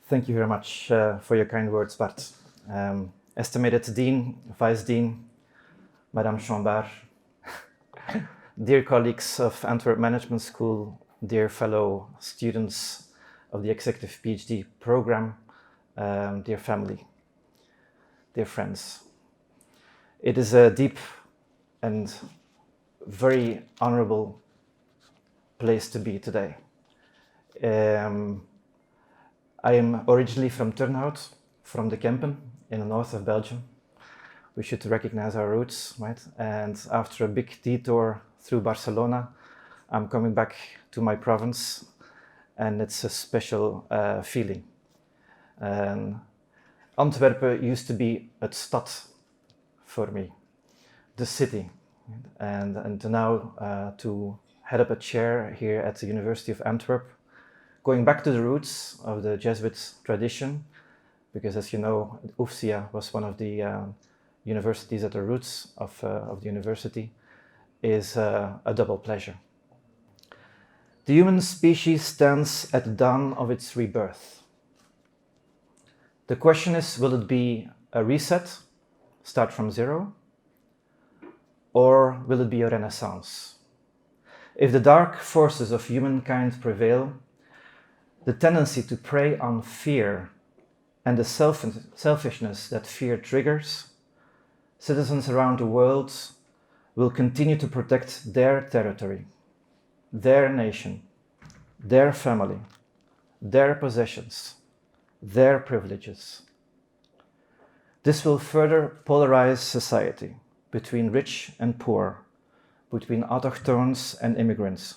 Thank you very much for your kind words, Bart. Estimated Dean, Vice Dean, Madame Chambard, dear colleagues of Antwerp Management School, dear fellow students of the Executive PhD program, dear family, dear friends. It is a deep and very honorable place to be today. I am originally from Turnhout, from the Kempen in the north of Belgium. We should recognize our roots, right? And after a big detour through Barcelona, I'm coming back to my province, and it's a special feeling. Antwerp used to be a stad for me, the city, and now to head up a chair here at the University of Antwerp, going back to the roots of the Jesuit tradition, because as you know, UFCA was one of the universities at the roots of the university, is a double pleasure. The human species stands at the dawn of its rebirth. The question is, will it be a reset, start from zero, or will it be a renaissance? If the dark forces of humankind prevail, the tendency to prey on fear and the selfishness that fear triggers, citizens around the world will continue to protect their territory, their nation, their family, their possessions, their privileges. This will further polarize society between rich and poor, between autochthones and immigrants,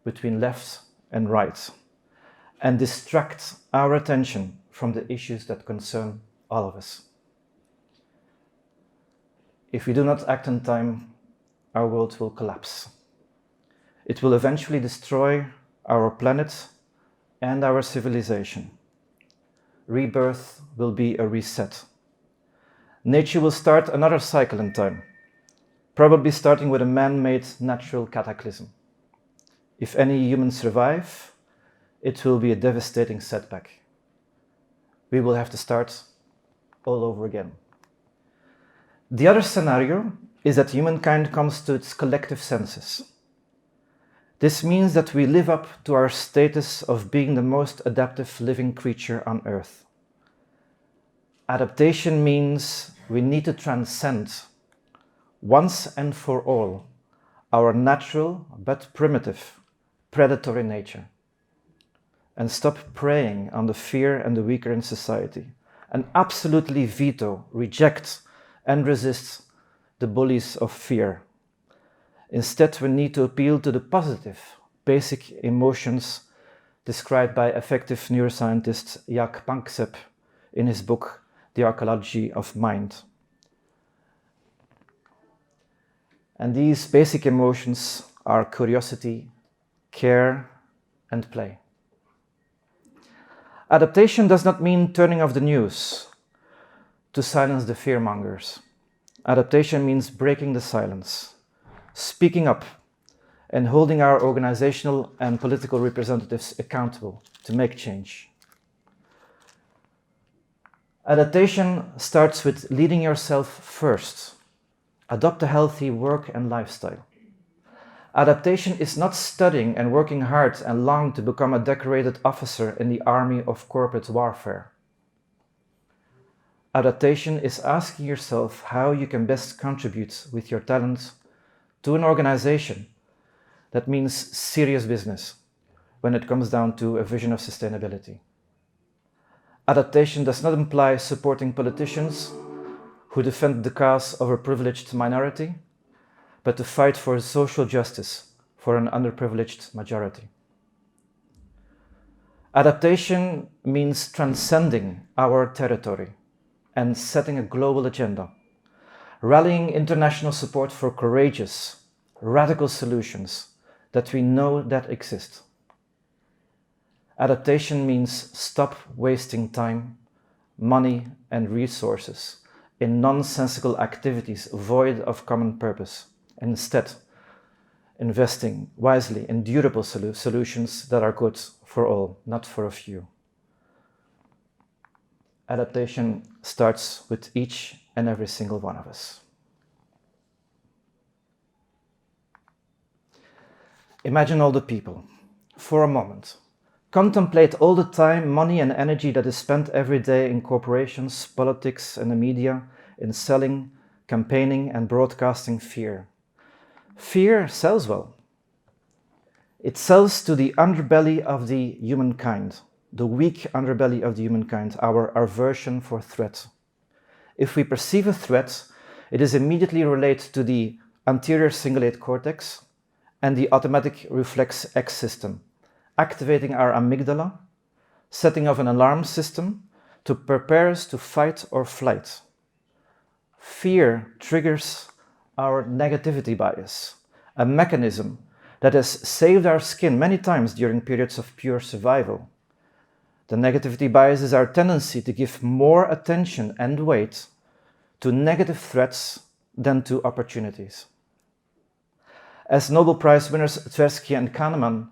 between left and right, and distract our attention from the issues that concern all of us. If we do not act in time, our world will collapse. It will eventually destroy our planet and our civilization. Rebirth will be a reset. Nature will start another cycle in time, probably starting with a man-made natural cataclysm. If any humans survive, it will be a devastating setback. We will have to start all over again. The other scenario is that humankind comes to its collective senses. This means that we live up to our status of being the most adaptive living creature on Earth. Adaptation means we need to transcend, once and for all, our natural but primitive predatory nature, and stop preying on the fear and the weaker in society, and absolutely veto, reject, and resist the bullies of fear. Instead, we need to appeal to the positive, basic emotions described by affective neuroscientist Jaak Panksepp in his book, The Archaeology of Mind. And these basic emotions are curiosity, care, and play. Adaptation does not mean turning off the news to silence the fearmongers. Adaptation means breaking the silence, speaking up, and holding our organizational and political representatives accountable to make change. Adaptation starts with leading yourself first. Adopt a healthy work and lifestyle. Adaptation is not studying and working hard and long to become a decorated officer in the army of corporate warfare. Adaptation is asking yourself how you can best contribute with your talent to an organization. That means serious business when it comes down to a vision of sustainability. Adaptation does not imply supporting politicians who defend the cause of a privileged minority, but to fight for social justice for an underprivileged majority. Adaptation means transcending our territory and setting a global agenda, rallying international support for courageous, radical solutions that we know that exist. Adaptation means stop wasting time, money, and resources in nonsensical activities void of common purpose, and instead investing wisely in durable solutions that are good for all, not for a few. Adaptation starts with each and every single one of us. Imagine all the people, for a moment. Contemplate all the time, money and energy that is spent every day in corporations, politics and the media, in selling, campaigning and broadcasting fear. Fear sells well. It sells to the underbelly of the humankind, the weak underbelly of the humankind, our aversion for threat. If we perceive a threat, it is immediately related to the anterior cingulate cortex and the automatic reflex X system, activating our amygdala, setting off an alarm system to prepare us to fight or flight. Fear triggers our negativity bias, a mechanism that has saved our skin many times during periods of pure survival. The negativity bias is our tendency to give more attention and weight to negative threats than to opportunities. As Nobel Prize winners Tversky and Kahneman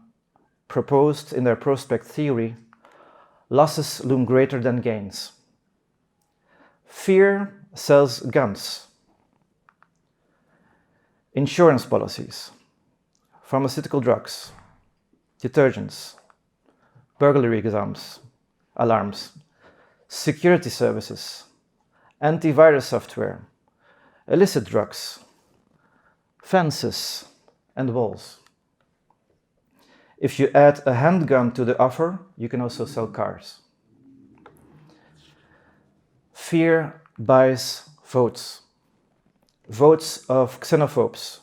proposed in their prospect theory, losses loom greater than gains. Fear sells guns, insurance policies, pharmaceutical drugs, detergents, burglary alarms, security services, antivirus software, illicit drugs, fences, and walls. If you add a handgun to the offer, you can also sell cars. Fear buys votes. Votes of xenophobes,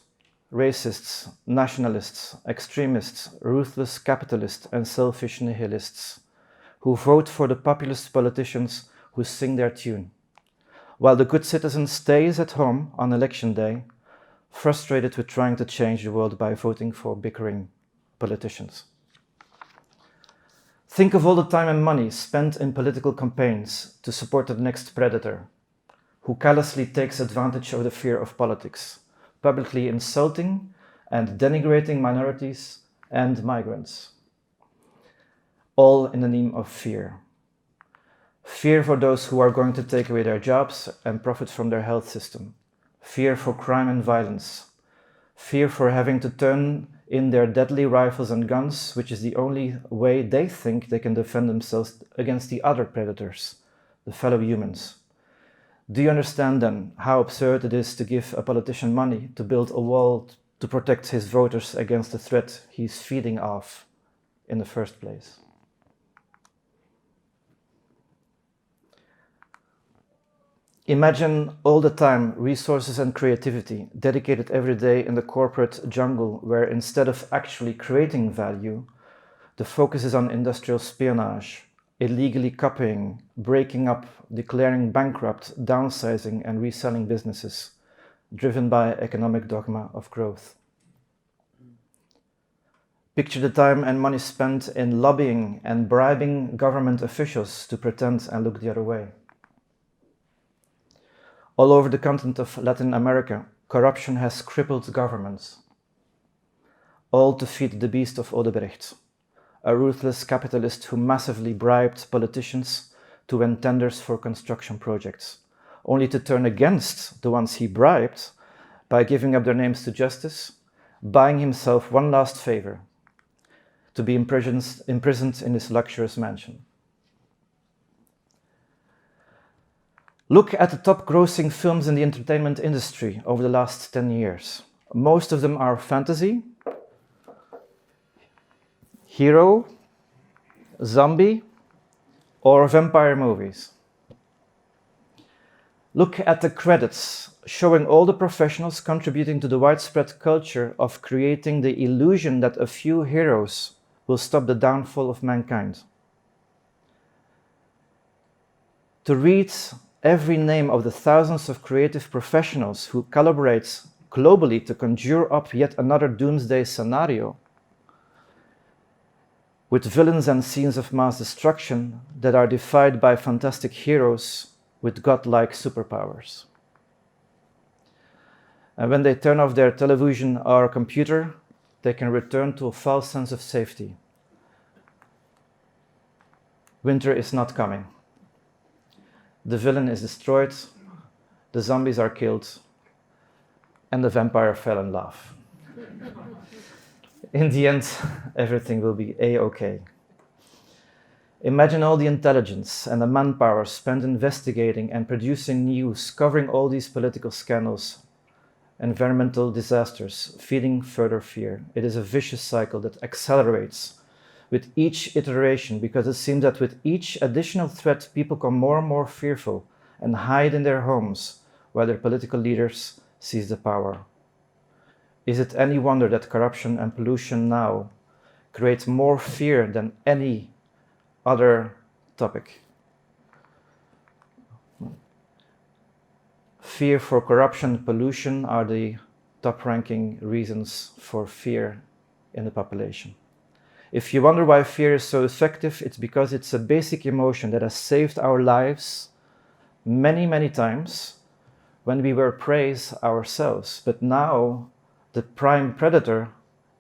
racists, nationalists, extremists, ruthless capitalists, and selfish nihilists who vote for the populist politicians who sing their tune, while the good citizen stays at home on election day, frustrated with trying to change the world by voting for bickering politicians. Think of all the time and money spent in political campaigns to support the next predator, who callously takes advantage of the fear of politics, publicly insulting and denigrating minorities and migrants, all in the name of fear. Fear for those who are going to take away their jobs and profit from their health system. Fear for crime and violence. Fear for having to turn in their deadly rifles and guns, which is the only way they think they can defend themselves against the other predators, the fellow humans. Do you understand then how absurd it is to give a politician money to build a wall to protect his voters against the threat he's feeding off in the first place? Imagine all the time, resources and creativity dedicated every day in the corporate jungle where instead of actually creating value, the focus is on industrial espionage, illegally copying, breaking up, declaring bankrupt, downsizing and reselling businesses, driven by economic dogma of growth. Picture the time and money spent in lobbying and bribing government officials to pretend and look the other way. All over the continent of Latin America, corruption has crippled governments, all to feed the beast of Odebrecht, a ruthless capitalist who massively bribed politicians to win tenders for construction projects, only to turn against the ones he bribed by giving up their names to justice, buying himself one last favor, to be imprisoned in his luxurious mansion. Look at the top grossing films in the entertainment industry over the last 10 years. Most of them are fantasy, hero, zombie, or vampire movies. Look at the credits, showing all the professionals contributing to the widespread culture of creating the illusion that a few heroes will stop the downfall of mankind. To read every name of the thousands of creative professionals who collaborate globally to conjure up yet another doomsday scenario, with villains and scenes of mass destruction that are defied by fantastic heroes with godlike superpowers. And when they turn off their television or computer, they can return to a false sense of safety. Winter is not coming. the villain is destroyed, the zombies are killed, and the vampire fell in love. In the end, everything will be A-okay. Imagine all the intelligence and the manpower spent investigating and producing news covering all these political scandals, environmental disasters, feeding further fear. It is a vicious cycle that accelerates with each iteration, because it seems that with each additional threat, people become more and more fearful and hide in their homes while their political leaders seize the power. Is it any wonder that corruption and pollution now create more fear than any other topic? Fear for corruption and pollution are the top-ranking reasons for fear in the population. If you wonder why fear is so effective, it's because it's a basic emotion that has saved our lives many, many times when we were prey ourselves. But now the prime predator,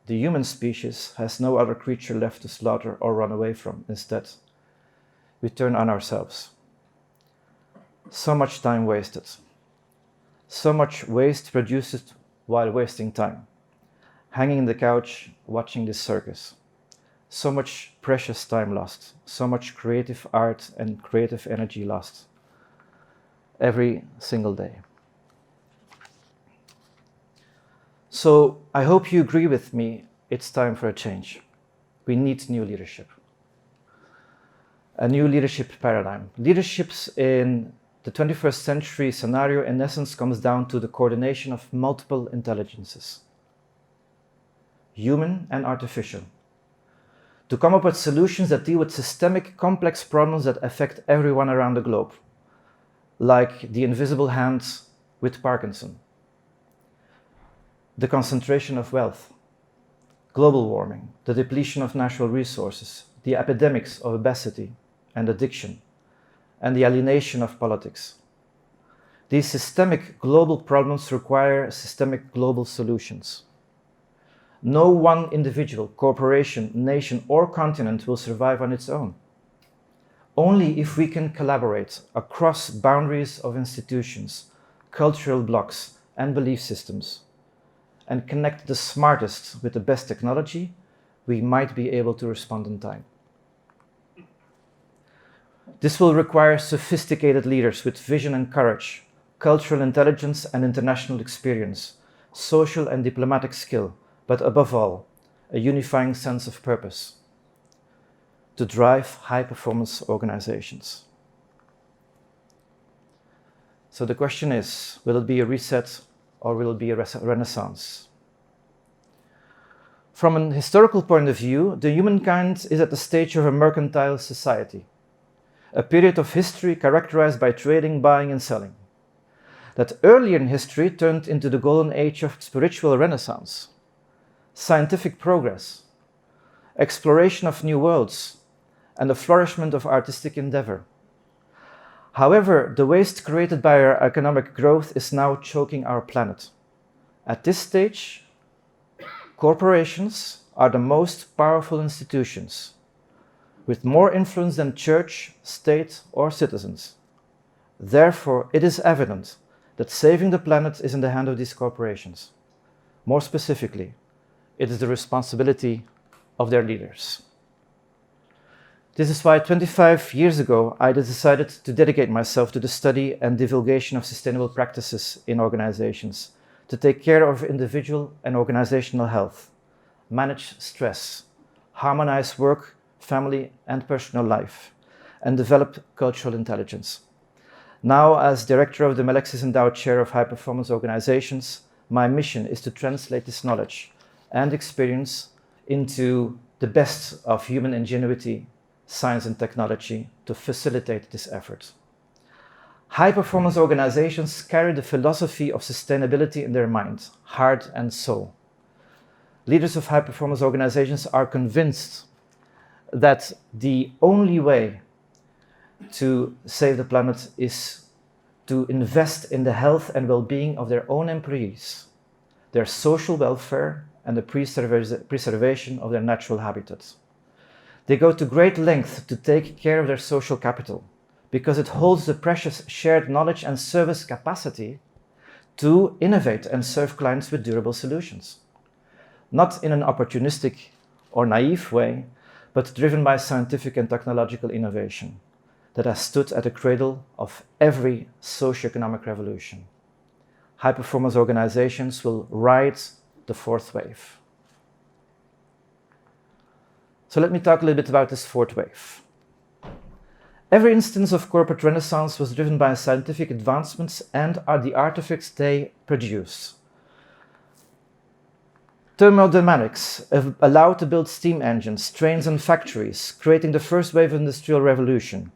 the human species, has no other creature left to slaughter or run away from. Instead, we turn on ourselves. So much time wasted. So much waste produced while wasting time. Hanging on the couch, watching this circus. So much precious time lost. So much creative art and creative energy lost. Every single day. So I hope you agree with me, it's time for a change. We need new leadership. A new leadership paradigm. Leaderships in the 21st century scenario, in essence, comes down to the coordination of multiple intelligences, human and artificial, to come up with solutions that deal with systemic, complex problems that affect everyone around the globe, like the invisible hand with Parkinson, the concentration of wealth, global warming, the depletion of natural resources, the epidemics of obesity and addiction, and the alienation of politics. These systemic global problems require systemic global solutions. No one individual, corporation, nation, or continent will survive on its own. Only if we can collaborate across boundaries of institutions, cultural blocks, and belief systems, and connect the smartest with the best technology, we might be able to respond in time. This will require sophisticated leaders with vision and courage, cultural intelligence and international experience, social and diplomatic skill, but above all, a unifying sense of purpose to drive high-performance organizations. So the question is, will it be a reset or will it be a renaissance? From an historical point of view, the humankind is at the stage of a mercantile society, a period of history characterized by trading, buying, and selling, that earlier in history turned into the golden age of spiritual renaissance, scientific progress, exploration of new worlds, and the flourishment of artistic endeavor. However, the waste created by our economic growth is now choking our planet. At this stage, corporations are the most powerful institutions, with more influence than church, state, or citizens. Therefore, it is evident that saving the planet is in the hand of these corporations. More specifically, it is the responsibility of their leaders. This is why 25 years ago, I decided to dedicate myself to the study and divulgation of sustainable practices in organizations, to take care of individual and organizational health, manage stress, harmonize work, family, and personal life, and develop cultural intelligence. Now, as director of the Melexis Endowed Chair of High Performance Organizations, my mission is to translate this knowledge and experience into the best of human ingenuity, science, and technology to facilitate this effort. High-performance organizations carry the philosophy of sustainability in their mind, heart, and soul. Leaders of high-performance organizations are convinced that the only way to save the planet is to invest in the health and well-being of their own employees, their social welfare, and the preservation of their natural habitats. They go to great lengths to take care of their social capital, because it holds the precious shared knowledge and service capacity to innovate and serve clients with durable solutions. Not in an opportunistic or naive way, but driven by scientific and technological innovation that has stood at the cradle of every socio-economic revolution. High-performance organizations will ride the fourth wave. So let me talk a little bit about this fourth wave. Every instance of corporate renaissance was driven by scientific advancements and are the artifacts they produce. Thermodynamics allowed to build steam engines, trains and factories, creating the first wave of industrial revolution.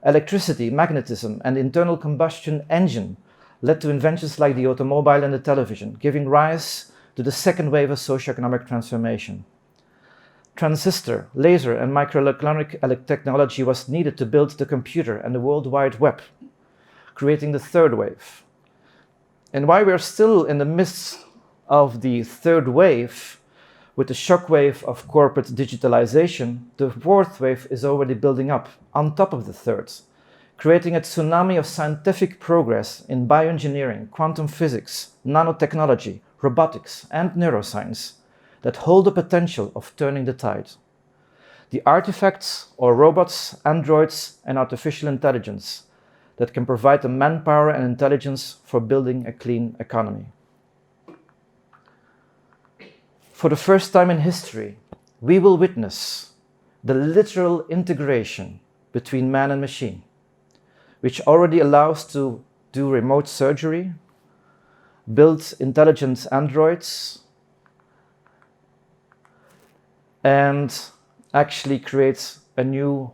Electricity, magnetism and internal combustion engine led to inventions like the automobile and the television, giving rise to the second wave of socio-economic transformation. Transistor, laser and microelectronic technology was needed to build the computer and the World Wide Web, creating the third wave. And while we are still in the midst of the third wave, with the shockwave of corporate digitalization, the fourth wave is already building up on top of the third, creating a tsunami of scientific progress in bioengineering, quantum physics, nanotechnology, robotics, and neuroscience that hold the potential of turning the tide. The artifacts or robots, androids, and artificial intelligence that can provide the manpower and intelligence for building a clean economy. For the first time in history, we will witness the literal integration between man and machine, which already allows to do remote surgery, build intelligent androids, and actually create a new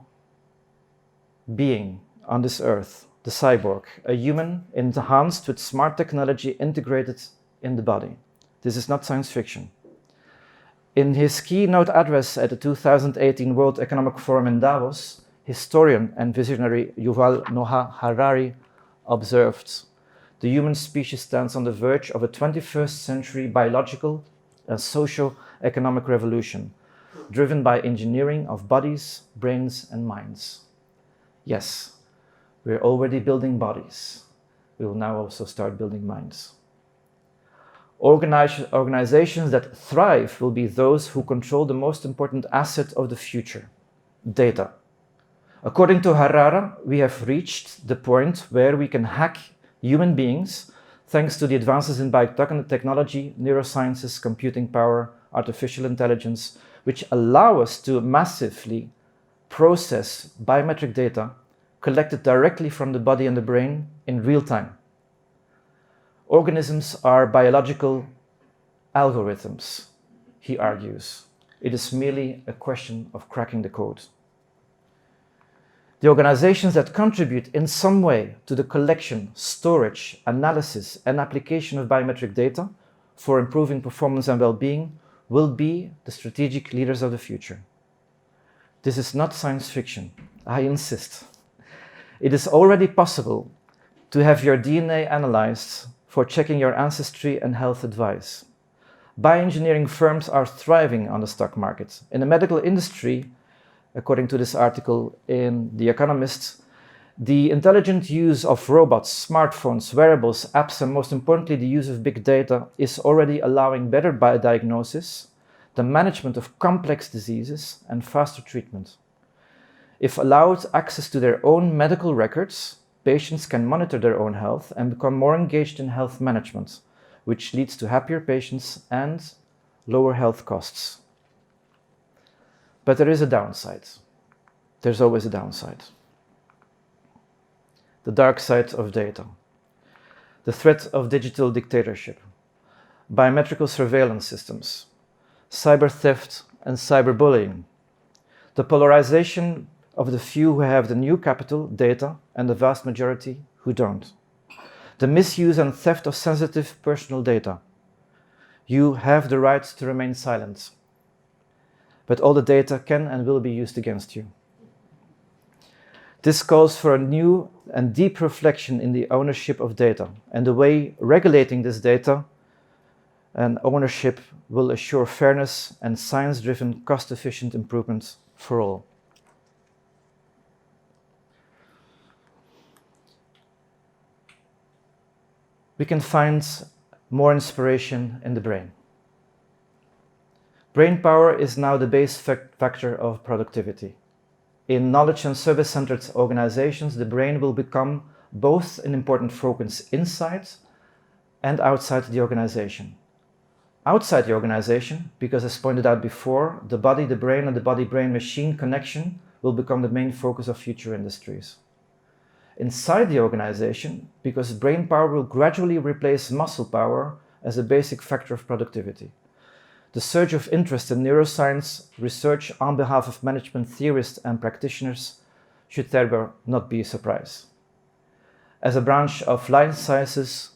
being on this earth, the cyborg, a human enhanced with smart technology integrated in the body. This is not science fiction. In his keynote address at the 2018 World Economic Forum in Davos, historian and visionary Yuval Noah Harari observed, "The human species stands on the verge of a 21st century biological and socio-economic revolution, driven by engineering of bodies, brains, and minds." Yes, we're already building bodies. We will now also start building minds. Organizations that thrive will be those who control the most important asset of the future, data. According to Harari, we have reached the point where we can hack human beings thanks to the advances in biotechnology, neurosciences, computing power, artificial intelligence, which allow us to massively process biometric data collected directly from the body and the brain in real time. Organisms are biological algorithms, he argues. It is merely a question of cracking the code. The organizations that contribute in some way to the collection, storage, analysis, and application of biometric data for improving performance and well-being will be the strategic leaders of the future. This is not science fiction, I insist. It is already possible to have your DNA analyzed for checking your ancestry and health advice. Bioengineering firms are thriving on the stock market. In the medical industry, according to this article in The Economist, the intelligent use of robots, smartphones, wearables, apps, and most importantly, the use of big data is already allowing better diagnosis, the management of complex diseases, and faster treatment. If allowed access to their own medical records, patients can monitor their own health and become more engaged in health management, which leads to happier patients and lower health costs. But there is a downside. There's always a downside. The dark side of data. The threat of digital dictatorship. Biometrical surveillance systems. Cyber theft and cyberbullying. The polarization of the few who have the new capital, data, and the vast majority who don't. The misuse and theft of sensitive personal data. You have the right to remain silent, but all the data can and will be used against you. This calls for a new and deep reflection in the ownership of data and the way regulating this data and ownership will assure fairness and science-driven, cost-efficient improvements for all. we can find more inspiration in the brain. Brain power is now the base factor of productivity. In knowledge and service-centered organizations, the brain will become both an important focus inside and outside the organization. Outside the organization, because as pointed out before, the body, the brain, and the body-brain machine connection will become the main focus of future industries. Inside the organization, because brain power will gradually replace muscle power as a basic factor of productivity. The surge of interest in neuroscience research on behalf of management theorists and practitioners should therefore not be a surprise. As a branch of life sciences,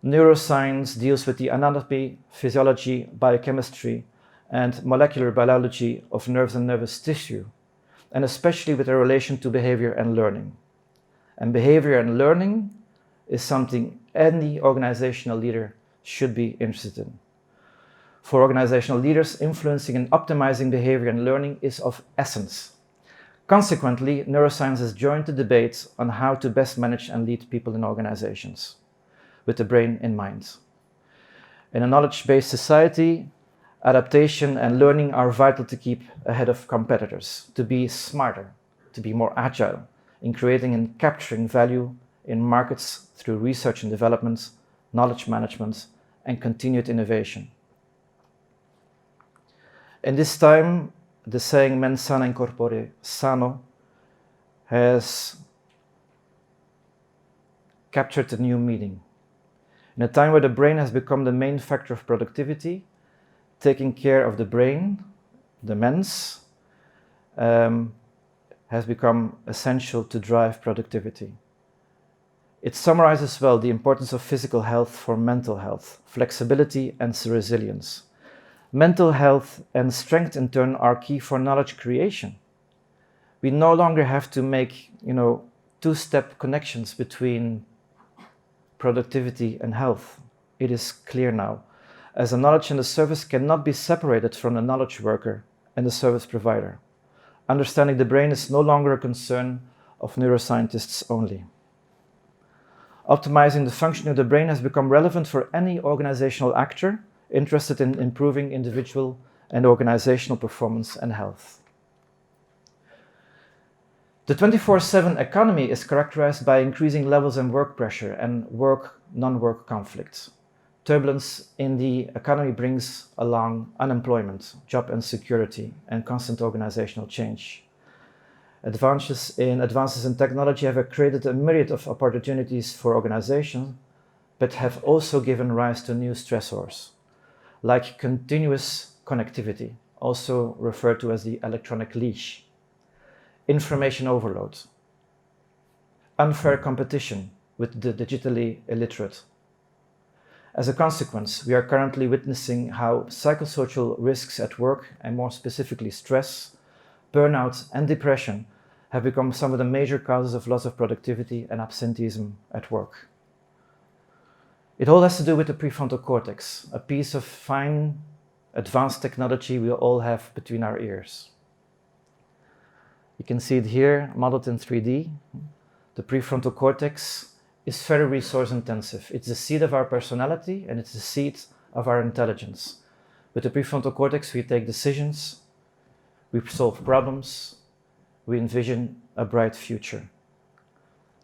neuroscience deals with the anatomy, physiology, biochemistry, and molecular biology of nerves and nervous tissue, and especially with their relation to behavior and learning. And behavior and learning is something any organizational leader should be interested in. For organizational leaders, influencing and optimizing behavior and learning is of essence. Consequently, neuroscience has joined the debate on how to best manage and lead people in organizations, with the brain in mind. In a knowledge-based society, adaptation and learning are vital to keep ahead of competitors, to be smarter, to be more agile in creating and capturing value in markets through research and development, knowledge management, and continued innovation. In this time, the saying mens sana in corpore sano has captured a new meaning. In a time where the brain has become the main factor of productivity, taking care of the brain, the mens, has become essential to drive productivity. It summarizes well the importance of physical health for mental health, flexibility and resilience. Mental health and strength in turn are key for knowledge creation. We no longer have to make, two-step connections between productivity and health. It is clear now, as the knowledge and the service cannot be separated from the knowledge worker and the service provider. Understanding the brain is no longer a concern of neuroscientists only. Optimizing the functioning of the brain has become relevant for any organizational actor interested in improving individual and organizational performance and health. The 24/7 economy is characterized by increasing levels of work pressure and work-non-work conflicts. Turbulence in the economy brings along unemployment, job insecurity, and constant organizational change. Advances in technology have created a myriad of opportunities for organizations, but have also given rise to new stressors, like continuous connectivity, also referred to as the electronic leash, information overload, unfair competition with the digitally illiterate. As a consequence, we are currently witnessing how psychosocial risks at work, and more specifically stress, burnout, and depression, have become some of the major causes of loss of productivity and absenteeism at work. It all has to do with the prefrontal cortex, a piece of fine, advanced technology we all have between our ears. You can see it here, modeled in 3D. The prefrontal cortex is very resource intensive. It's the seat of our personality and it's the seat of our intelligence. With the prefrontal cortex, we take decisions, we solve problems, we envision a bright future.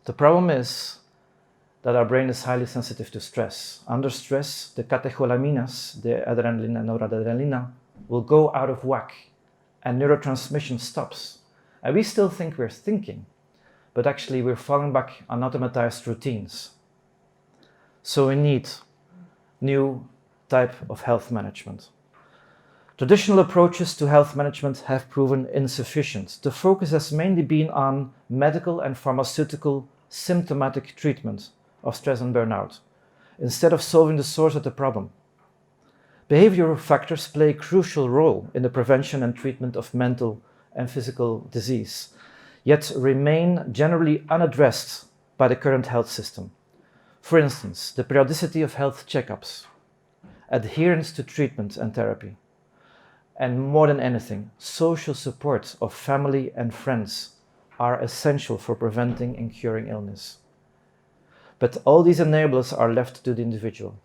The problem is that our brain is highly sensitive to stress. Under stress, the catecholamines, the adrenaline and noradrenaline, will go out of whack and neurotransmission stops. And we still think we're thinking, but actually we're falling back on automatized routines. So we need new type of health management. Traditional approaches to health management have proven insufficient. The focus has mainly been on medical and pharmaceutical symptomatic treatment of stress and burnout, instead of solving the source of the problem. Behavioral factors play a crucial role in the prevention and treatment of mental and physical disease, yet remain generally unaddressed by the current health system. For instance, the periodicity of health checkups, adherence to treatment and therapy, and more than anything, social support of family and friends are essential for preventing and curing illness. but all these enablers are left to the individual.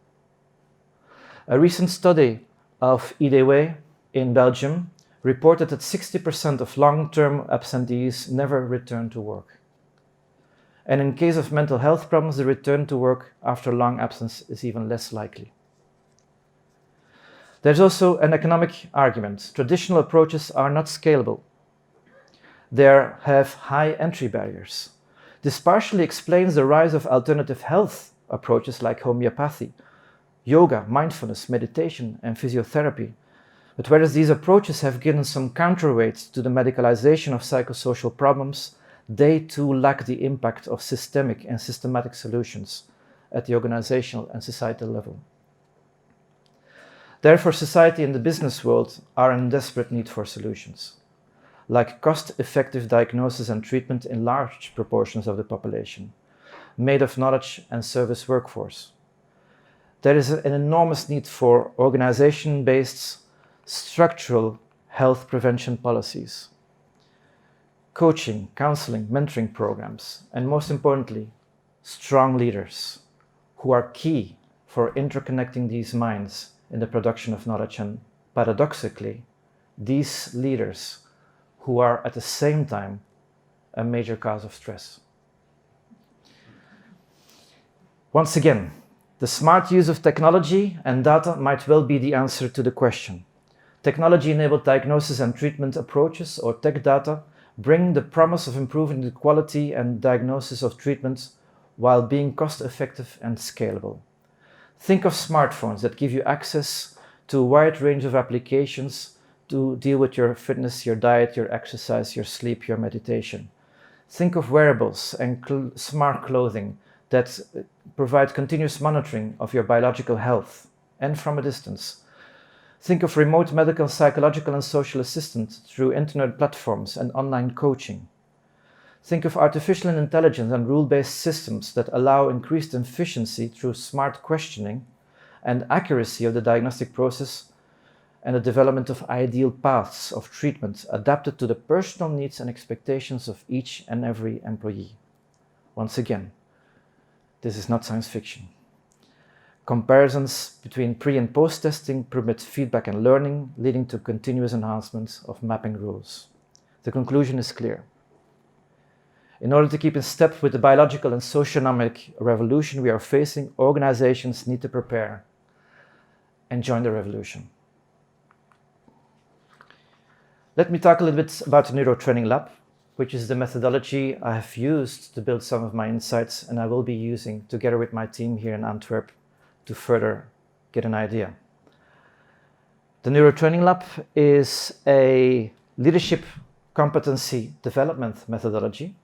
A recent study of IDW in Belgium reported that 60% of long-term absentees never return to work. And in case of mental health problems, the return to work after long absence is even less likely. There's also an economic argument. Traditional approaches are not scalable. They have high entry barriers. This partially explains the rise of alternative health approaches like homeopathy, yoga, mindfulness, meditation, and physiotherapy. But whereas these approaches have given some counterweight to the medicalization of psychosocial problems, they too lack the impact of systemic and systematic solutions at the organizational and societal level. Therefore, society and the business world are in desperate need for solutions, like cost-effective diagnosis and treatment in large proportions of the population, made of knowledge and service workforce. There is an enormous need for organization-based structural health prevention policies, coaching, counseling, mentoring programs, and most importantly, strong leaders who are key for interconnecting these minds in the production of knowledge, and paradoxically, these leaders who are at the same time a major cause of stress. Once again, the smart use of technology and data might well be the answer to the question. Technology-enabled diagnosis and treatment approaches, or tech data, bring the promise of improving the quality and diagnosis of treatments while being cost-effective and scalable. Think of smartphones that give you access to a wide range of applications to deal with your fitness, your diet, your exercise, your sleep, your meditation. Think of wearables and smart clothing that provide continuous monitoring of your biological health and from a distance. Think of remote medical, psychological, and social assistance through internet platforms and online coaching. Think of artificial intelligence and rule-based systems that allow increased efficiency through smart questioning and accuracy of the diagnostic process and the development of ideal paths of treatment adapted to the personal needs and expectations of each and every employee. Once again, this is not science fiction. Comparisons between pre- and post-testing permit feedback and learning, leading to continuous enhancements of mapping rules. The conclusion is clear. In order to keep in step with the biological and socioeconomic revolution we are facing, organizations need to prepare and join the revolution. Let me talk a little bit about the Neurotraining Lab, which is the methodology I have used to build some of my insights and I will be using together with my team here in Antwerp to further get an idea. The Neurotraining Lab is a leadership competency development methodology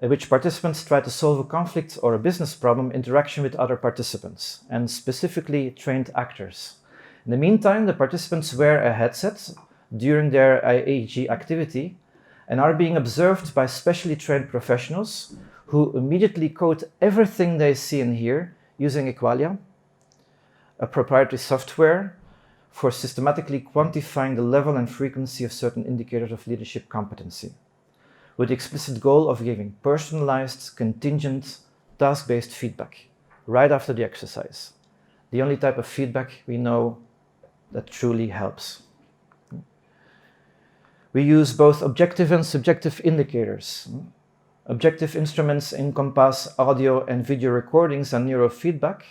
in which participants try to solve a conflict or a business problem in interaction with other participants and specifically trained actors. In the meantime, the participants wear a headset during their AEG activity and are being observed by specially trained professionals who immediately code everything they see and hear using Equalia, a proprietary software for systematically quantifying the level and frequency of certain indicators of leadership competency, with the explicit goal of giving personalized, contingent, task-based feedback right after the exercise. The only type of feedback we know that truly helps. We use both objective and subjective indicators. Objective instruments encompass audio and video recordings and neurofeedback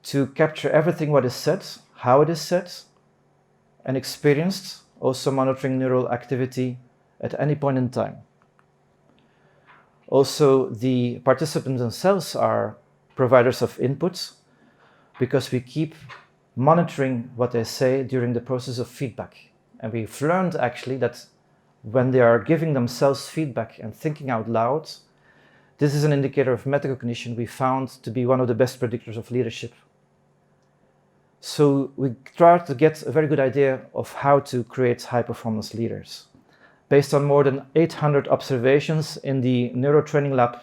to capture everything what is said, how it is said, and experienced, also monitoring neural activity at any point in time. Also, the participants themselves are providers of input because we keep monitoring what they say during the process of feedback. And we've learned actually that when they are giving themselves feedback and thinking out loud, this is an indicator of metacognition we found to be one of the best predictors of leadership. So we tried to get a very good idea of how to create high-performance leaders. Based on more than 800 observations in the Neurotraining Lab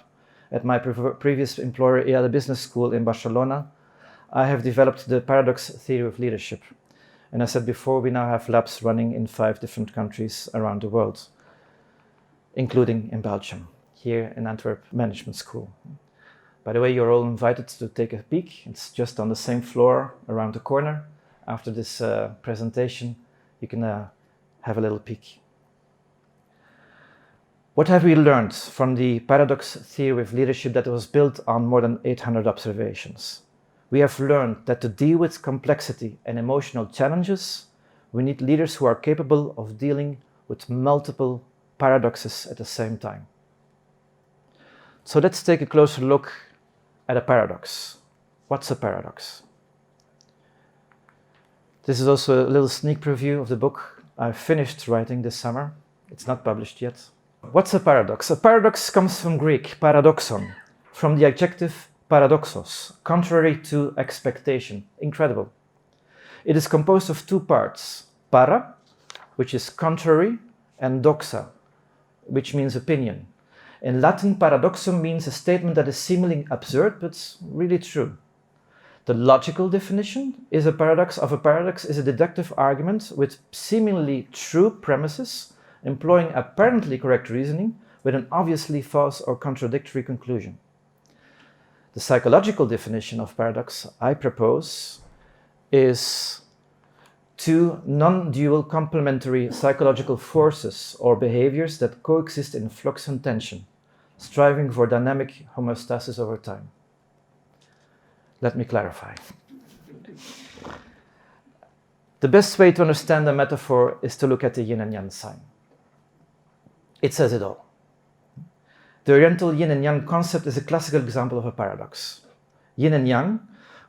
at my previous employer, EADE Business School in Barcelona, I have developed the paradox theory of leadership. And as I said before, we now have labs running in 5 different countries around the world, including in Belgium, here in Antwerp Management School. By the way, you're all invited to take a peek. It's just on the same floor around the corner. After this presentation, you can have a little peek. What have we learned from the paradox theory of leadership that was built on more than 800 observations? We have learned that to deal with complexity and emotional challenges, we need leaders who are capable of dealing with multiple paradoxes at the same time. So let's take a closer look at a paradox. What's a paradox? This is also a little sneak preview of the book I finished writing this summer. It's not published yet. What's a paradox? A paradox comes from Greek, paradoxon, from the adjective paradoxos, contrary to expectation. Incredible. It is composed of two parts, para, which is contrary, and doxa, which means opinion. In Latin, paradoxum means a statement that is seemingly absurd, but really true. The logical definition is a paradox is a deductive argument with seemingly true premises, employing apparently correct reasoning with an obviously false or contradictory conclusion. The psychological definition of paradox I propose is two non-dual complementary psychological forces or behaviors that coexist in flux and tension, striving for dynamic homeostasis over time. Let me clarify. The best way to understand the metaphor is to look at the yin and yang sign. It says it all. The Oriental yin and yang concept is a classical example of a paradox. Yin and yang,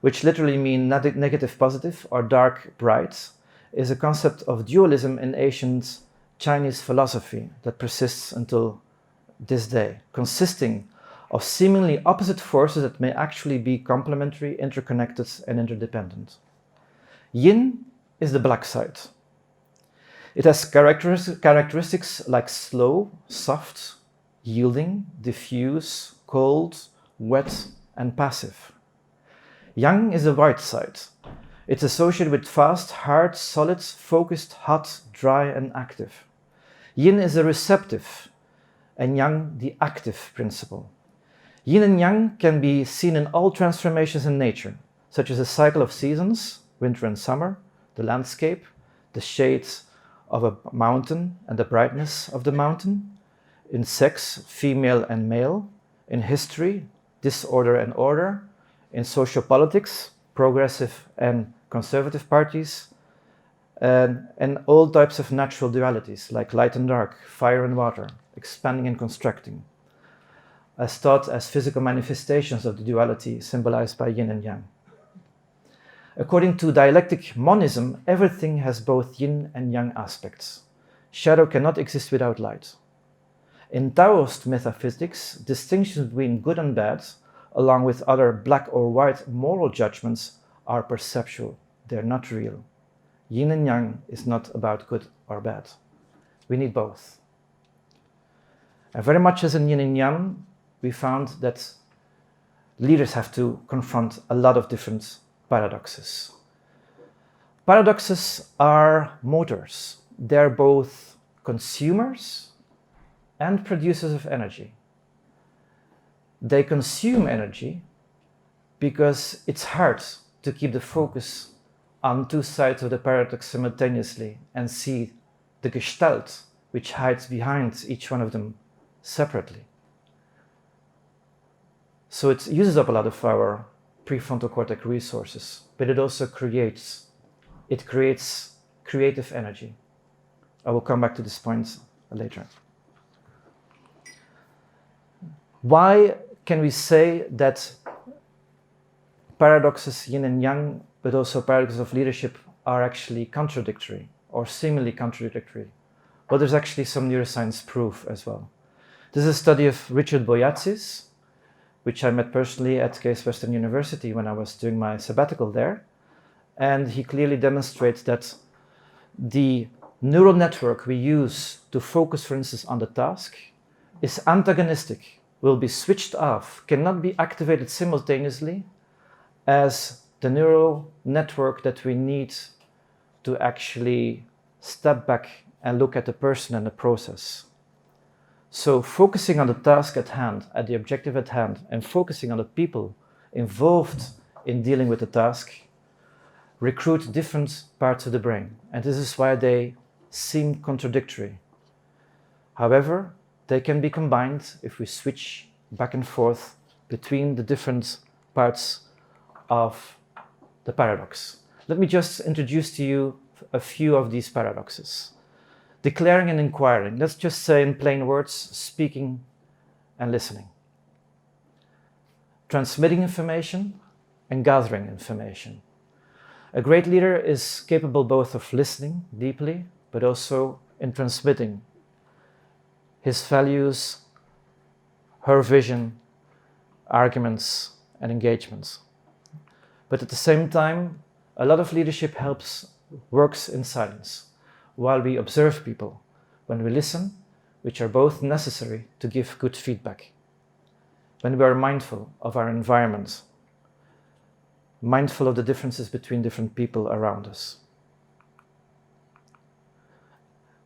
which literally mean negative positive or dark bright, is a concept of dualism in ancient Chinese philosophy that persists until this day, consisting of seemingly opposite forces that may actually be complementary, interconnected, and interdependent. Yin is the black side. It has characteristics like slow, soft, yielding, diffuse, cold, wet, and passive. Yang is the white side. It's associated with fast, hard, solid, focused, hot, dry, and active. Yin is the receptive, and yang the active principle. Yin and yang can be seen in all transformations in nature, such as the cycle of seasons, winter and summer, the landscape, the shades of a mountain and the brightness of the mountain, in sex, female and male, in history, disorder and order, in sociopolitics, progressive and conservative parties, and all types of natural dualities like light and dark, fire and water, expanding and contracting, as thought as physical manifestations of the duality symbolized by yin and yang. According to dialectic monism, everything has both yin and yang aspects. Shadow cannot exist without light. In Taoist metaphysics, distinctions between good and bad, along with other black or white moral judgments, are perceptual. They're not real. Yin and yang is not about good or bad. We need both. And very much as in yin and yang, we found that leaders have to confront a lot of different paradoxes. Paradoxes are motors. They're both consumers and producers of energy. They consume energy because it's hard to keep the focus on two sides of the paradox simultaneously and see the gestalt which hides behind each one of them separately. So it uses up a lot of our prefrontal cortex resources, but it also creates creative energy. I will come back to this point later. Why can we say that paradoxes, yin and yang, but also paradoxes of leadership are actually contradictory or seemingly contradictory? Well, there's actually some neuroscience proof as well. This is a study of Richard Boyatzis, which I met personally at Case Western University when I was doing my sabbatical there. And he clearly demonstrates that the neural network we use to focus, for instance, on the task is antagonistic, will be switched off, cannot be activated simultaneously as the neural network that we need to actually step back and look at the person and the process. So focusing on the task at hand, at the objective at hand, and focusing on the people involved in dealing with the task recruit different parts of the brain. And this is why they seem contradictory. However, they can be combined if we switch back and forth between the different parts of the paradox. Let me just introduce to you a few of these paradoxes. Declaring and inquiring. Let's just say in plain words, speaking and listening. Transmitting information and gathering information. A great leader is capable both of listening deeply, but also in transmitting his values, her vision, arguments, and engagements. But at the same time, a lot of leadership works in silence, while we observe people, when we listen, which are both necessary to give good feedback. When we are mindful of our environment, mindful of the differences between different people around us.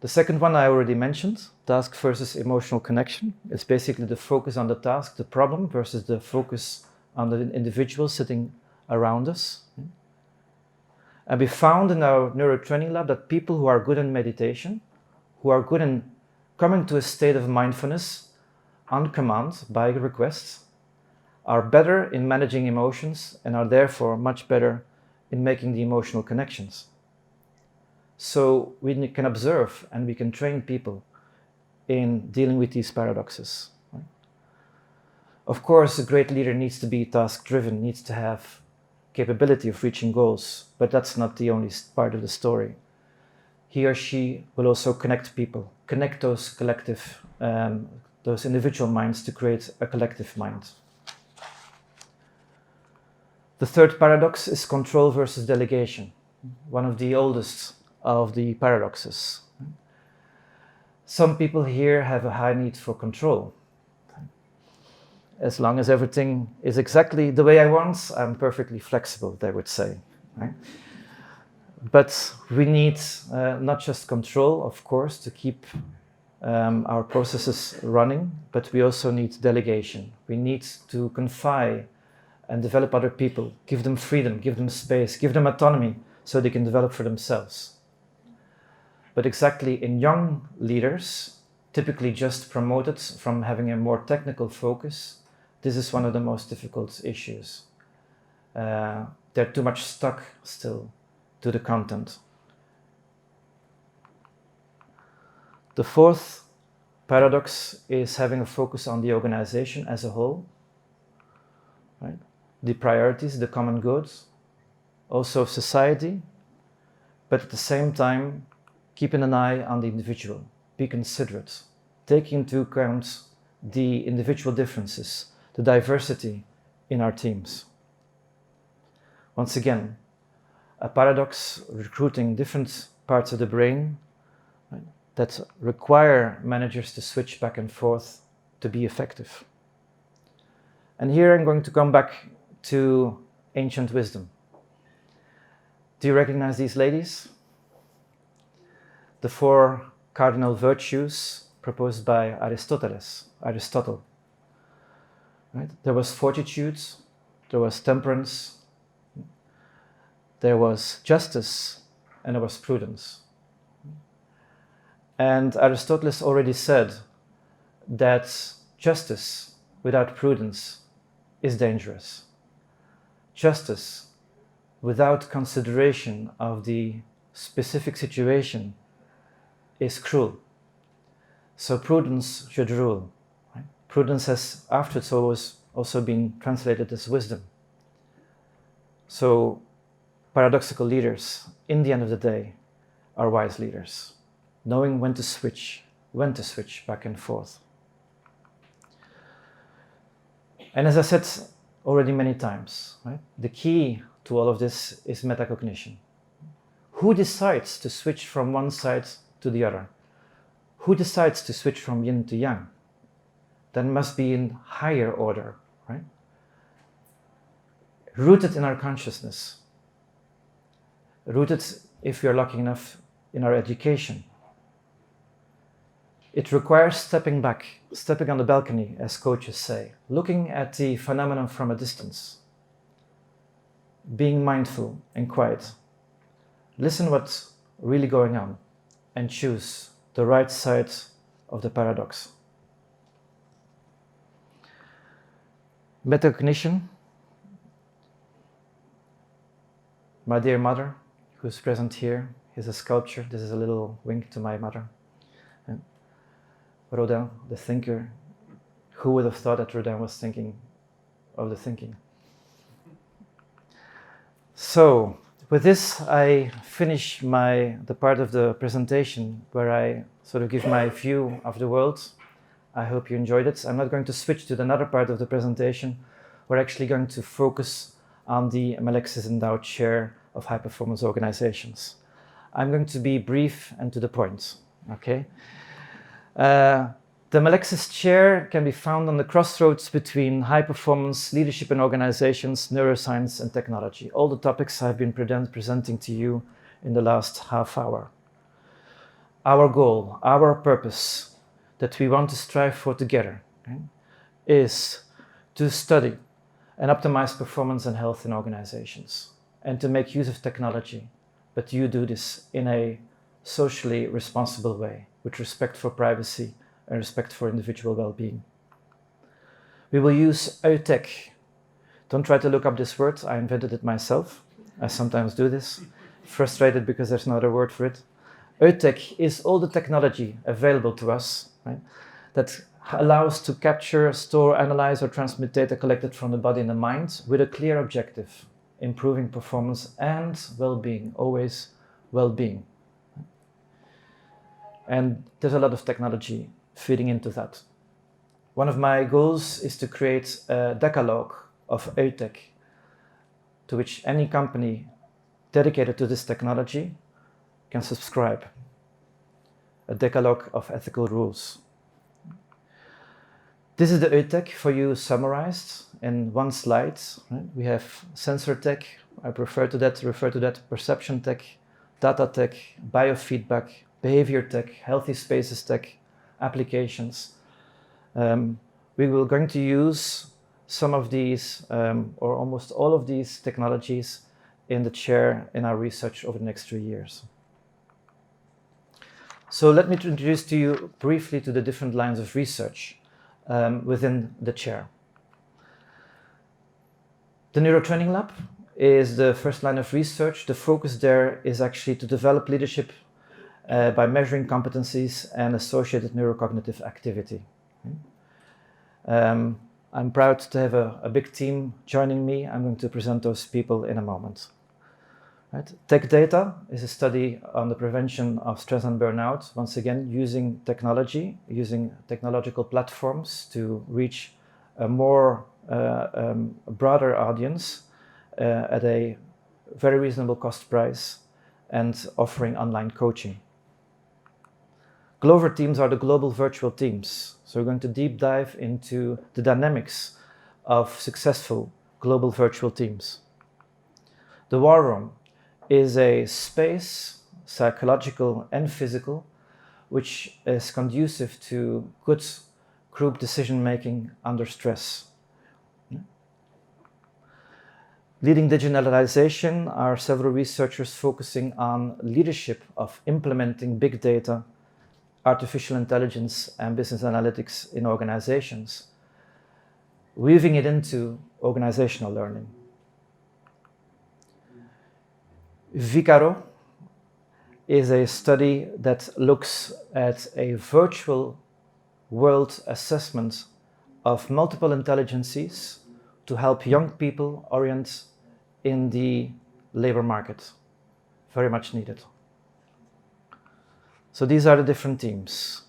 The second one I already mentioned, task versus emotional connection. It's basically the focus on the task, the problem, versus the focus on the individual sitting around us. And we found in our neurotraining lab that people who are good in meditation, who are good in coming to a state of mindfulness on command by request, are better in managing emotions and are therefore much better in making the emotional connections. So we can observe and we can train people in dealing with these paradoxes. Of course, a great leader needs to be task-driven, needs to have capability of reaching goals, but that's not the only part of the story. He or she will also connect people, connect those collective, those individual minds to create a collective mind. The third paradox is control versus delegation, one of the oldest of the paradoxes. Some people here have a high need for control. As long as everything is exactly the way I want, I'm perfectly flexible, they would say. Right? But we need not just control, of course, to keep our processes running, but we also need delegation. We need to confide and develop other people, give them freedom, give them space, give them autonomy so they can develop for themselves. But exactly in young leaders, typically just promoted from having a more technical focus, this is one of the most difficult issues. They're too much stuck still to the content. The fourth paradox is having a focus on the organization as a whole, right? The priorities, the common goods, also society, but at the same time, keeping an eye on the individual, be considerate, taking into account the individual differences, the diversity in our teams. Once again, a paradox recruiting different parts of the brain, right, that require managers to switch back and forth to be effective. And here I'm going to come back to ancient wisdom. Do you recognize these ladies? The 4 cardinal virtues proposed by Aristotle. Right? There was fortitude, there was temperance, there was justice, and there was prudence. And Aristotle already said that justice without prudence is dangerous. Justice without consideration of the specific situation is cruel. So prudence should rule. Right? Prudence has afterwards always also been translated as wisdom. So paradoxical leaders, in the end of the day, are wise leaders, knowing when to switch back and forth. And as I said already many times, right, the key to all of this is metacognition. Who decides to switch from one side to the other? Who decides to switch from yin to yang? That must be in higher order, right? Rooted in our consciousness. Rooted, if we are lucky enough, in our education. It requires stepping back, stepping on the balcony, as coaches say, looking at the phenomenon from a distance, being mindful and quiet. Listen what's really going on and choose the right side of the paradox. Metacognition. My dear mother, who's present here, is a sculpture. This is a little wink to my mother. And Rodin, the thinker, who would have thought that Rodin was thinking of the thinking? So, with this, I finish the part of the presentation where I sort of give my view of the world. I hope you enjoyed it. I'm not going to switch to another part of the presentation. We're actually going to focus on the Melexis Endowed Chair of High Performance Organizations. I'm going to be brief and to the point, okay? The Melexis Chair can be found on the crossroads between high performance, leadership in organizations, neuroscience, and technology. All the topics I've been presenting to you in the last half hour. Our goal, our purpose that we want to strive for together, okay, is to study and optimize performance and health in organizations and to make use of technology. But you do this in a socially responsible way with respect for privacy and respect for individual well-being. We will use EUTech. Don't try to look up this word. I invented it myself. I sometimes do this. Frustrated because there's no other word for it. EUTech is all the technology available to us, right, that allows to capture, store, analyze, or transmit data collected from the body and the mind with a clear objective: improving performance and well-being, always well-being. And there's a lot of technology feeding into that. One of my goals is to create a decalogue of EUTech to which any company dedicated to this technology can subscribe. A decalogue of ethical rules. This is the EUTech for you summarized in one slide. Right? We have sensor tech, I refer to that, perception tech, data tech, biofeedback, behavior tech, healthy spaces tech, applications. We will going to use some of these or almost all of these technologies in the chair in our research over the next 3 years. So let me introduce to you briefly to the different lines of research within the chair. The Neurotraining Lab is the first line of research. The focus there is actually to develop leadership by measuring competencies and associated neurocognitive activity. I'm proud to have a big team joining me. I'm going to present those people in a moment. Right. Tech Data is a study on the prevention of stress and burnout, once again using technology, using technological platforms to reach a more broader audience at a very reasonable cost price and offering online coaching. Clover teams are the global virtual teams. So we're going to deep dive into the dynamics of successful global virtual teams. The War Room is a space, psychological and physical, which is conducive to good group decision-making under stress. Leading digitalization are several researchers focusing on leadership of implementing big data, artificial intelligence, and business analytics in organizations, weaving it into organizational learning. Vicaro is a study that looks at a virtual world assessment of multiple intelligences to help young people orient in the labor market. Very much needed. So these are the different teams.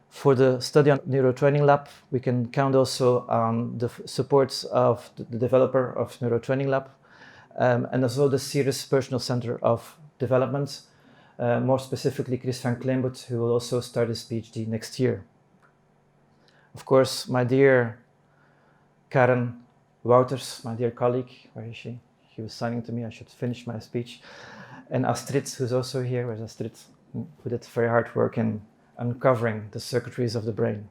For the study on Neurotraining Lab, we can count also on the support of the developer of Neurotraining Lab, and also the Cirrus Personal Center of Development, more specifically Chris van Kleinboet, who will also start his PhD next year. Of course, my dear Karen Wouters, my dear colleague, where is she? She was signing to me, I should finish my speech. And Astrid, who's also here, where's Astrid? Who did very hard work in uncovering the circuitries of the brain.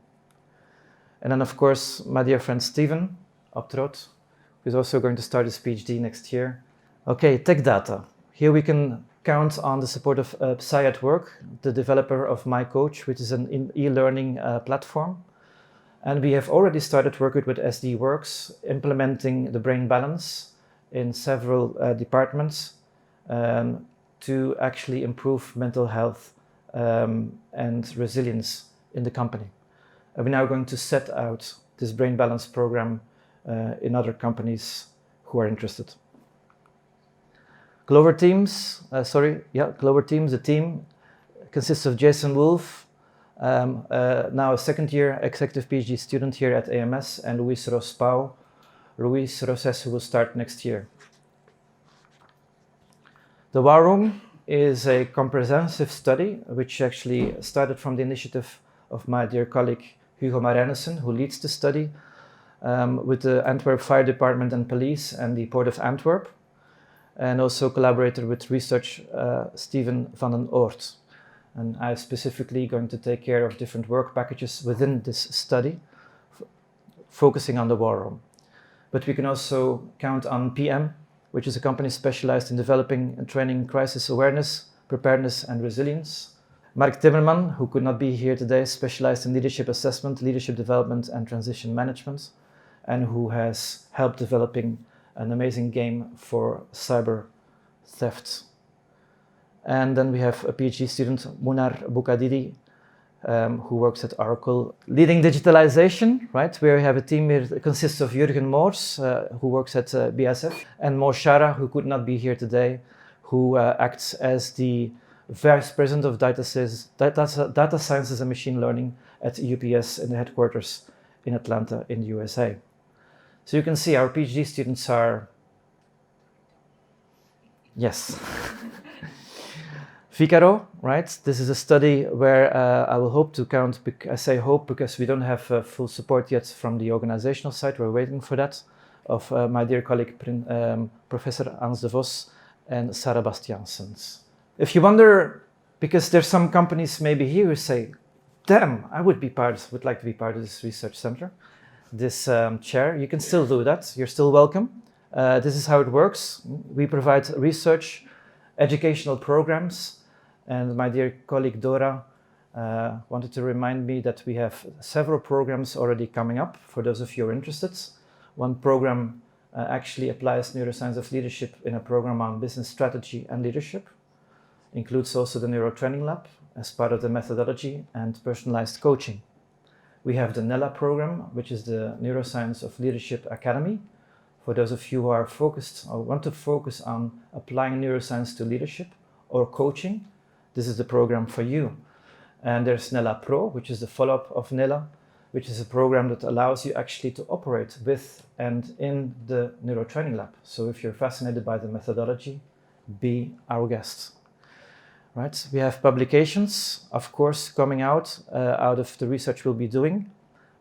And then, of course, my dear friend Steven Optrot, who's also going to start his PhD next year. Okay, tech data. Here we can count on the support of Psy at Work, the developer of My Coach, which is an e-learning platform. And we have already started working with SD Works, implementing the brain balance in several departments to actually improve mental health and resilience in the company. And we're now going to set out this brain balance program in other companies who are interested. Clover Teams, Clover Teams, the team consists of Jason Wolf, now a second-year executive PhD student here at AMS, and Luis Rospau. Luis Roses, who will start next year. The War Room is a comprehensive study which actually started from the initiative of my dear colleague Hugo Marijnissen, who leads the study with the Antwerp Fire Department and Police and the Port of Antwerp, and also collaborated with research Steven van den Oort. And I'm specifically going to take care of different work packages within this study, focusing on the War Room. But we can also count on PM, which is a company specialized in developing and training crisis awareness, preparedness, and resilience. Mark Timmerman, who could not be here today, specialized in leadership assessment, leadership development, and transition management, and who has helped developing an amazing game for cyber theft. And then we have a PhD student, Munar Bukadidi, who works at Oracle, leading digitalization, right? Where we have a team here that consists of Jurgen Moors, who works at BSF, and Mo Shara, who could not be here today, who acts as the Vice President of Data Sciences and Machine Learning at UPS in the headquarters in Atlanta in the USA. So you can see our PhD students are, yes. Vicaro, right? This is a study where I will hope to count, I say hope because we don't have full support yet from the organizational side, we're waiting for that, of my dear colleague Professor Hans de Vos and Sarah Bastiaansens. If you wonder, because there's some companies maybe here who say, damn, I would like to be part of this research center, this chair, you can still do that, you're still welcome. This is how it works. We provide research, educational programs, and my dear colleague Dora wanted to remind me that we have several programs already coming up for those of you who are interested. One program actually applies neuroscience of leadership in a program on business strategy and leadership. Includes also the Neuro Training Lab as part of the methodology and personalized coaching. We have the NELA program, which is the Neuroscience of Leadership Academy. For those of you who are focused or want to focus on applying neuroscience to leadership or coaching, this is the program for you. And there's NELA Pro, which is the follow-up of NELA, which is a program that allows you actually to operate with and in the Neuro Training Lab. So if you're fascinated by the methodology, be our guest. Right? We have publications, of course, coming out of the research we'll be doing,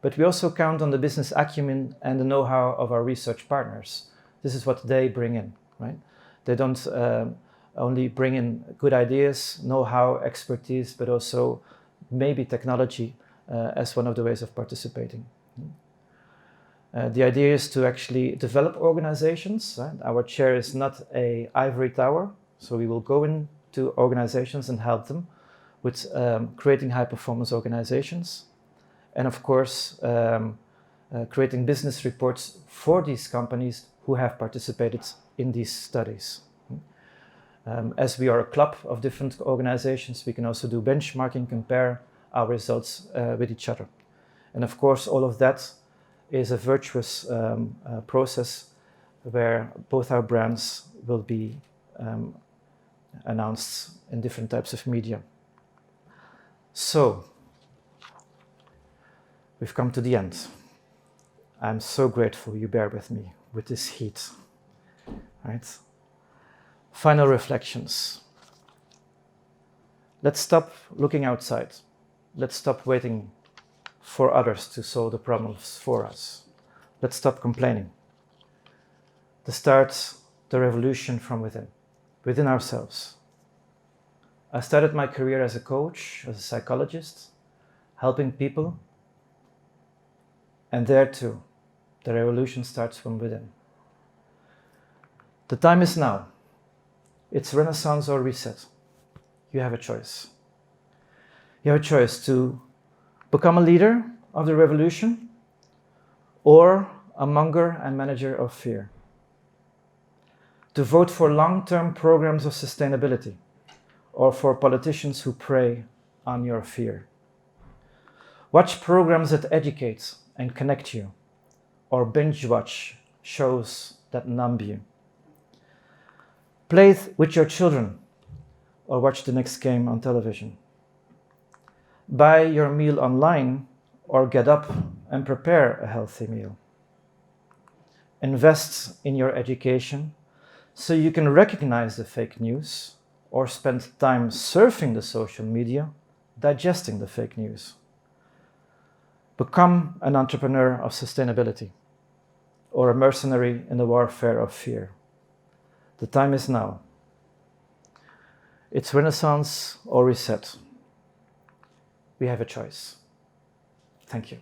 but we also count on the business acumen and the know-how of our research partners. This is what they bring in, right? They don't only bring in good ideas, know-how, expertise, but also maybe technology as one of the ways of participating. The idea is to actually develop organizations. Right? Our chair is not an ivory tower, so we will go into organizations and help them with creating high-performance organizations. And of course, creating business reports for these companies who have participated in these studies. As we are a club of different organizations, we can also do benchmarking, compare our results with each other. And of course, all of that is a virtuous process where both our brands will be announced in different types of media. So, we've come to the end. I'm so grateful you bear with me with this heat. Right? Final reflections. Let's stop looking outside. Let's stop waiting for others to solve the problems for us. Let's stop complaining. To start the revolution from within ourselves. I started my career as a coach, as a psychologist, helping people. And there too, the revolution starts from within. The time is now. It's Renaissance or reset. You have a choice. You have a choice to become a leader of the revolution or a monger and manager of fear. To vote for long-term programs of sustainability or for politicians who prey on your fear. Watch programs that educate and connect you, or binge watch shows that numb you. Play with your children or watch the next game on television. Buy your meal online or get up and prepare a healthy meal. Invest in your education so you can recognize the fake news or spend time surfing the social media, digesting the fake news. Become an entrepreneur of sustainability or a mercenary in the warfare of fear. The time is now. It's Renaissance or reset. We have a choice. Thank you.